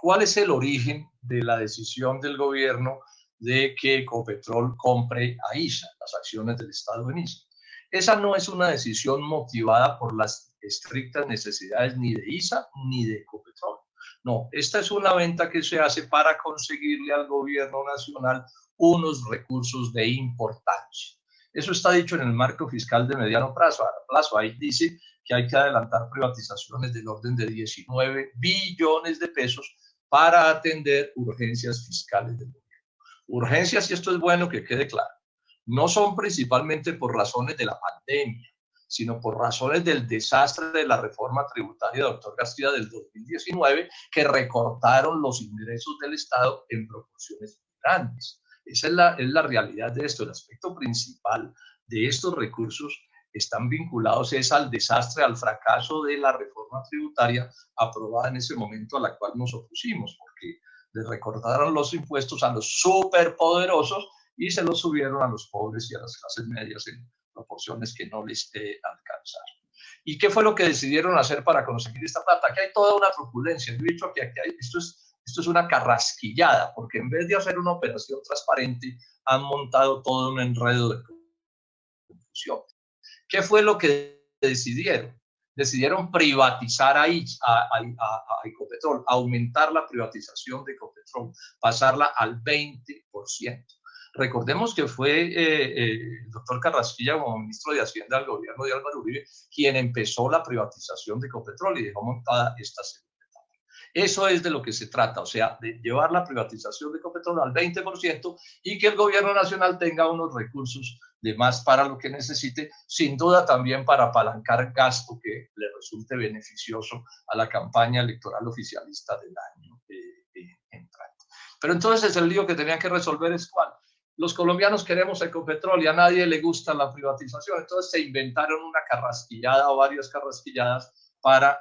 ¿Cuál es el origen de la decisión del gobierno de que Ecopetrol compre a ISA, las acciones del Estado en ISA? Esa no es una decisión motivada por las estrictas necesidades ni de ISA ni de Ecopetrol. No, esta es una venta que se hace para conseguirle al gobierno nacional unos recursos de importancia. Eso está dicho en el marco fiscal de mediano plazo. Ahí dice que hay que adelantar privatizaciones del orden de 19 billones de pesos para atender urgencias fiscales del gobierno. Urgencias, y esto es bueno que quede claro, no son principalmente por razones de la pandemia, sino por razones del desastre de la reforma tributaria de doctor García del 2019, que recortaron los ingresos del Estado en proporciones muy grandes. Esa es la realidad de esto. El aspecto principal de estos recursos están vinculados es al desastre, al fracaso de la reforma tributaria aprobada en ese momento, a la cual nos opusimos, porque le recortaron los impuestos a los superpoderosos y se los subieron a los pobres y a las clases medias en proporciones que no les alcanzaron. ¿Y qué fue lo que decidieron hacer para conseguir esta plata? Aquí hay toda una truculencia. Yo he dicho que aquí hay, esto es una carrasquillada, porque en vez de hacer una operación transparente, han montado todo un enredo de confusión. ¿Qué fue lo que decidieron? Decidieron privatizar a Ecopetrol, aumentar la privatización de Ecopetrol, pasarla al 20%. Recordemos que fue el doctor Carrasquilla, como ministro de Hacienda del gobierno de Álvaro Uribe, quien empezó la privatización de Ecopetrol y dejó montada esta segunda etapa. Eso es de lo que se trata, o sea, de llevar la privatización de Ecopetrol al 20% y que el gobierno nacional tenga unos recursos de más para lo que necesite, sin duda también para apalancar gasto que le resulte beneficioso a la campaña electoral oficialista del año entrante. Pero entonces el lío que tenían que resolver es ¿cuál? Los colombianos queremos Ecopetrol y a nadie le gusta la privatización, entonces se inventaron una carrasquillada o varias carrasquilladas para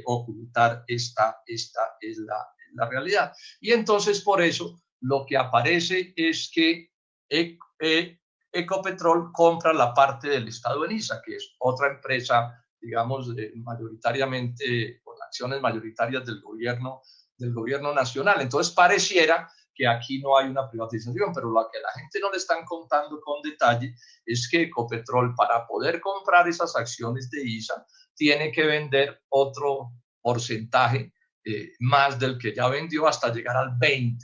ocultar esta es la realidad. Y entonces por eso lo que aparece es que Ecopetrol compra la parte del Estado en ISA, que es otra empresa, digamos, mayoritariamente, con acciones mayoritarias del gobierno nacional. Entonces pareciera que aquí no hay una privatización, pero lo que la gente no le están contando con detalle es que Ecopetrol, para poder comprar esas acciones de ISA, tiene que vender otro porcentaje más del que ya vendió hasta llegar al 20%.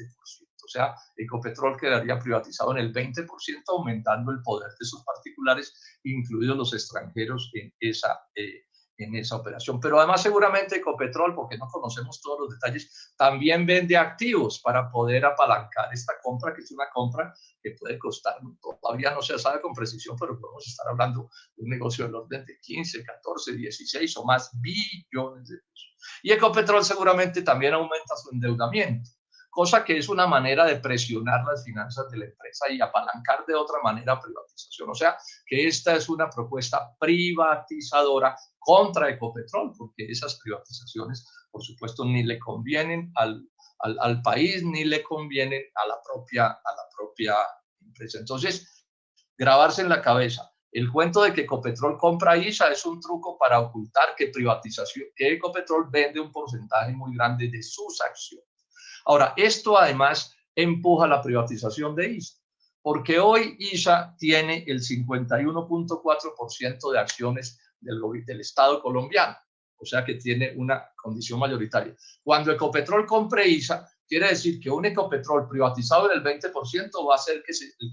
O sea, Ecopetrol quedaría privatizado en el 20%, aumentando el poder de sus particulares, incluidos los extranjeros, en esa operación. Pero además seguramente Ecopetrol, porque no conocemos todos los detalles, también vende activos para poder apalancar esta compra, que es una compra que puede costar, todavía no se sabe con precisión, pero podemos estar hablando de un negocio del orden de 15, 14, 16 o más billones de pesos. Y Ecopetrol seguramente también aumenta su endeudamiento, cosa que es una manera de presionar las finanzas de la empresa y apalancar de otra manera privatización. O sea, que esta es una propuesta privatizadora contra Ecopetrol, porque esas privatizaciones, por supuesto, ni le convienen al país, ni le convienen a la propia empresa. Entonces, grabarse en la cabeza. El cuento de que Ecopetrol compra ISA es un truco para ocultar que Ecopetrol vende un porcentaje muy grande de sus acciones. Ahora, esto además empuja la privatización de ISA, porque hoy ISA tiene el 51.4% de acciones del Estado colombiano, o sea que tiene una condición mayoritaria. Cuando Ecopetrol compre ISA, quiere decir que un Ecopetrol privatizado en el 20% va a ser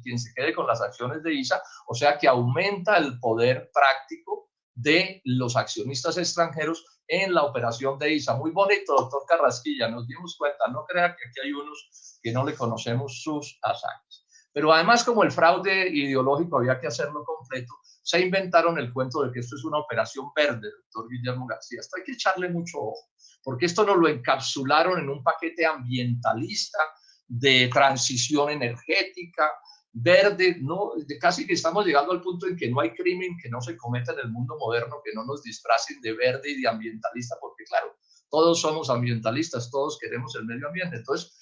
quien se quede con las acciones de ISA, o sea que aumenta el poder práctico de los accionistas extranjeros en la operación de ISA. Muy bonito, doctor Carrasquilla, nos dimos cuenta, no crea que aquí hay unos que no le conocemos sus hazañas. Pero además, como el fraude ideológico había que hacerlo completo, se inventaron el cuento de que esto es una operación verde, doctor Guillermo García. Esto hay que echarle mucho ojo, porque esto nos lo encapsularon en un paquete ambientalista de transición energética, verde, ¿no? Casi que estamos llegando al punto en que no hay crimen que no se cometa en el mundo moderno, que no nos disfracen de verde y de ambientalista, porque claro, todos somos ambientalistas, todos queremos el medio ambiente. Entonces,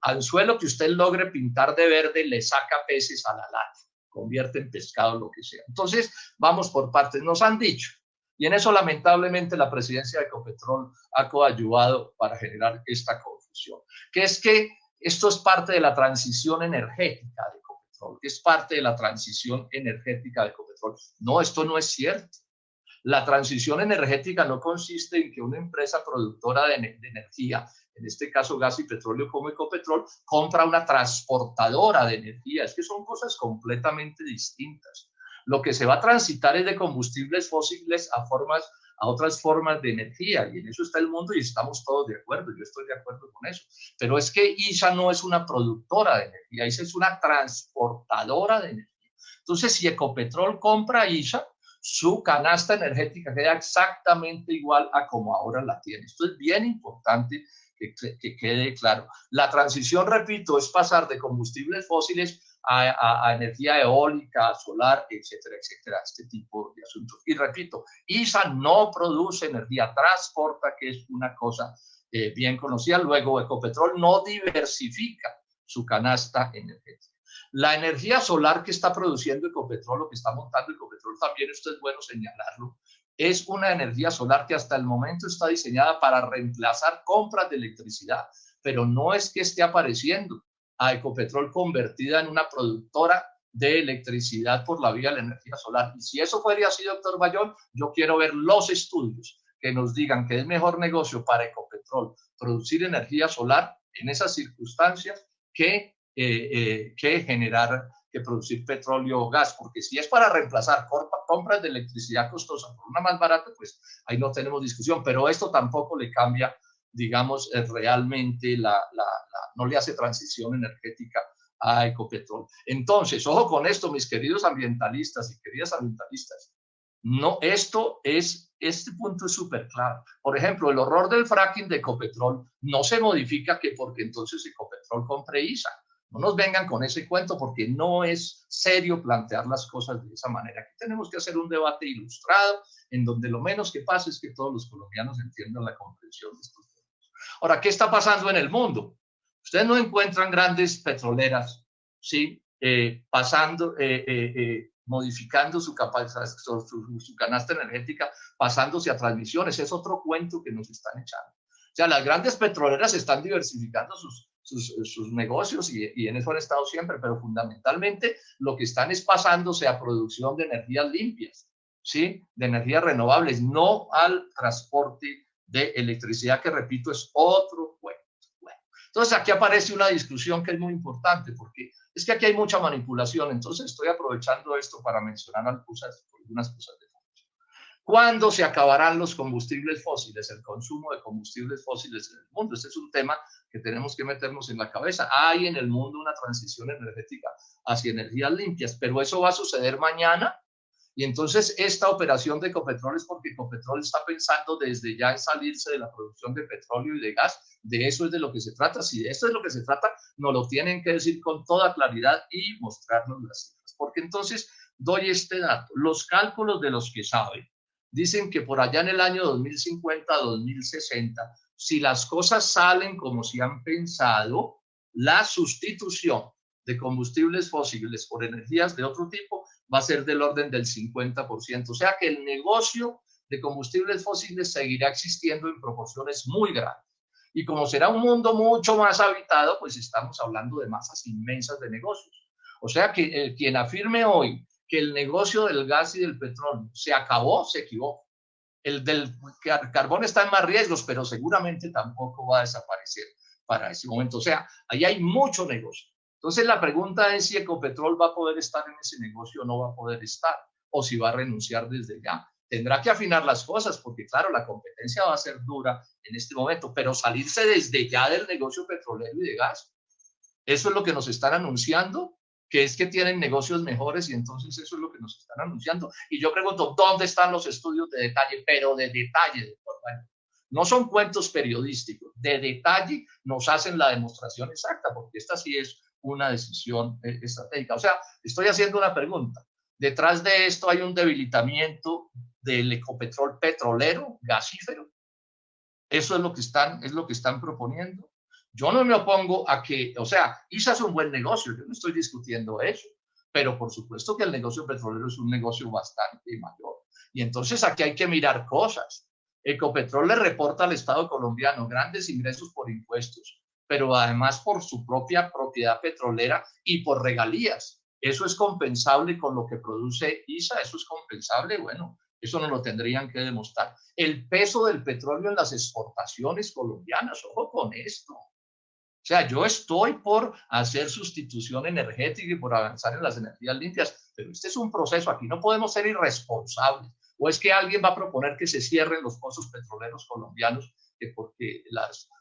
anzuelo que usted logre pintar de verde le saca peces a la lata, convierte en pescado, lo que sea. Entonces, vamos por partes. Nos han dicho, y en eso lamentablemente la presidencia de Ecopetrol ha coadyuvado para generar esta confusión. confusión, que es que esto es parte de la transición energética de Ecopetrol, que es parte de la transición energética de Ecopetrol. No, esto no es cierto. La transición energética no consiste en que una empresa productora de energía, en este caso gas y petróleo como Ecopetrol, compra una transportadora de energía. Es que son cosas completamente distintas. Lo que se va a transitar es de combustibles fósiles a otras formas de energía, y en eso está el mundo y estamos todos de acuerdo, yo estoy de acuerdo con eso. Pero es que ISA no es una productora de energía, ISA es una transportadora de energía. Entonces, si Ecopetrol compra ISA, su canasta energética queda exactamente igual a como ahora la tiene. Esto es bien importante que quede claro. La transición, repito, es pasar de combustibles fósiles a energía eólica, solar, etcétera, etcétera, este tipo de asuntos. Y repito, ISA no produce energía, transporta, que es una cosa bien conocida. Luego, Ecopetrol no diversifica su canasta energética. La energía solar que está produciendo Ecopetrol, lo que está montando Ecopetrol, también esto es bueno señalarlo, es una energía solar que hasta el momento está diseñada para reemplazar compras de electricidad, pero no es que esté apareciendo a Ecopetrol convertida en una productora de electricidad por la vía de la energía solar. Y si eso fuera así, doctor Bayón, yo quiero ver los estudios que nos digan que es mejor negocio para Ecopetrol producir energía solar en esas circunstancias que generar, que producir petróleo o gas, porque si es para reemplazar compras de electricidad costosa por una más barata, pues ahí no tenemos discusión, pero esto tampoco le cambia, digamos, realmente no le hace transición energética a Ecopetrol. Entonces, ojo con esto, mis queridos ambientalistas y queridas ambientalistas, no, este punto es súper claro. Por ejemplo, el horror del fracking de Ecopetrol no se modifica que porque entonces Ecopetrol compre ISA. No nos vengan con ese cuento porque no es serio plantear las cosas de esa manera. Aquí tenemos que hacer un debate ilustrado en donde lo menos que pasa es que todos los colombianos entiendan la comprensión de estos temas. Ahora, ¿qué está pasando en el mundo? Ustedes no encuentran grandes petroleras, ¿sí? Modificando su canasta energética, pasándose a transmisiones. Es otro cuento que nos están echando. O sea, las grandes petroleras están diversificando sus negocios y en eso han estado siempre, pero fundamentalmente lo que están es pasándose a producción de energías limpias, ¿sí? De energías renovables, no al transporte de electricidad, que repito, es otro cuento. Bueno, entonces aquí aparece una discusión que es muy importante, porque es que aquí hay mucha manipulación, entonces estoy aprovechando esto para mencionar algunas cosas de fondo. ¿Cuándo se acabarán los combustibles fósiles, el consumo de combustibles fósiles en el mundo? Este es un tema que tenemos que meternos en la cabeza. Hay en el mundo una transición energética hacia energías limpias, pero eso va a suceder mañana. Y entonces esta operación de Ecopetrol es porque Ecopetrol está pensando desde ya en salirse de la producción de petróleo y de gas. De eso es de lo que se trata. Si de esto es lo que se trata, nos lo tienen que decir con toda claridad y mostrarnos las cifras. Porque entonces doy este dato. Los cálculos de los que saben dicen que por allá en el año 2050, 2060, si las cosas salen como se han pensado, la sustitución de combustibles fósiles por energías de otro tipo va a ser del orden del 50%. O sea que el negocio de combustibles fósiles seguirá existiendo en proporciones muy grandes. Y como será un mundo mucho más habitado, pues estamos hablando de masas inmensas de negocios. O sea que quien afirme hoy que el negocio del gas y del petróleo se acabó, se equivoca. El del carbón está en más riesgos, pero seguramente tampoco va a desaparecer para ese momento. O sea, ahí hay mucho negocio. Entonces la pregunta es si Ecopetrol va a poder estar en ese negocio o no va a poder estar, o si va a renunciar desde ya. Tendrá que afinar las cosas, porque claro, la competencia va a ser dura en este momento, pero salirse desde ya del negocio petrolero y de gas, eso es lo que nos están anunciando, que es que tienen negocios mejores, y entonces eso es lo que nos están anunciando. Y yo pregunto, ¿dónde están los estudios de detalle? Pero de detalle, no son cuentos periodísticos, de detalle nos hacen la demostración exacta, porque esta sí es una decisión estratégica. O sea, estoy haciendo una pregunta. Detrás de esto hay un debilitamiento del Ecopetrol petrolero, gasífero. Eso es lo que están proponiendo. Yo no me opongo a que, o sea, ISA es un buen negocio, yo no estoy discutiendo eso, pero por supuesto que el negocio petrolero es un negocio bastante mayor. Y entonces aquí hay que mirar cosas. Ecopetrol le reporta al Estado colombiano grandes ingresos por impuestos, pero además por su propia propiedad petrolera y por regalías. ¿Eso es compensable con lo que produce ISA? ¿Eso es compensable? Bueno, eso no lo tendrían que demostrar. El peso del petróleo en las exportaciones colombianas, ojo con esto. O sea, yo estoy por hacer sustitución energética y por avanzar en las energías limpias, pero este es un proceso, aquí no podemos ser irresponsables. ¿O es que alguien va a proponer que se cierren los pozos petroleros colombianos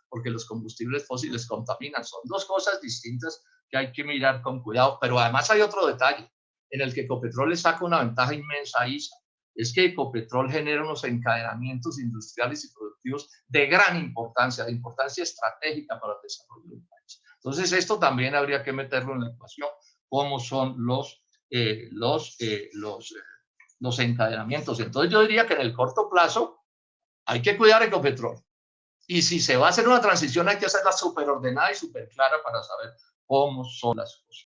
porque los combustibles fósiles contaminan? Son dos cosas distintas que hay que mirar con cuidado, pero además hay otro detalle en el que Ecopetrol le saca una ventaja inmensa a ISA. Es que Ecopetrol genera unos encadenamientos industriales y productivos de gran importancia, de importancia estratégica para el desarrollo del país. Entonces, esto también habría que meterlo en la ecuación, cómo son los encadenamientos. Entonces, yo diría que en el corto plazo hay que cuidar Ecopetrol. Y si se va a hacer una transición, hay que hacerla súper ordenada y súper clara para saber cómo son las cosas.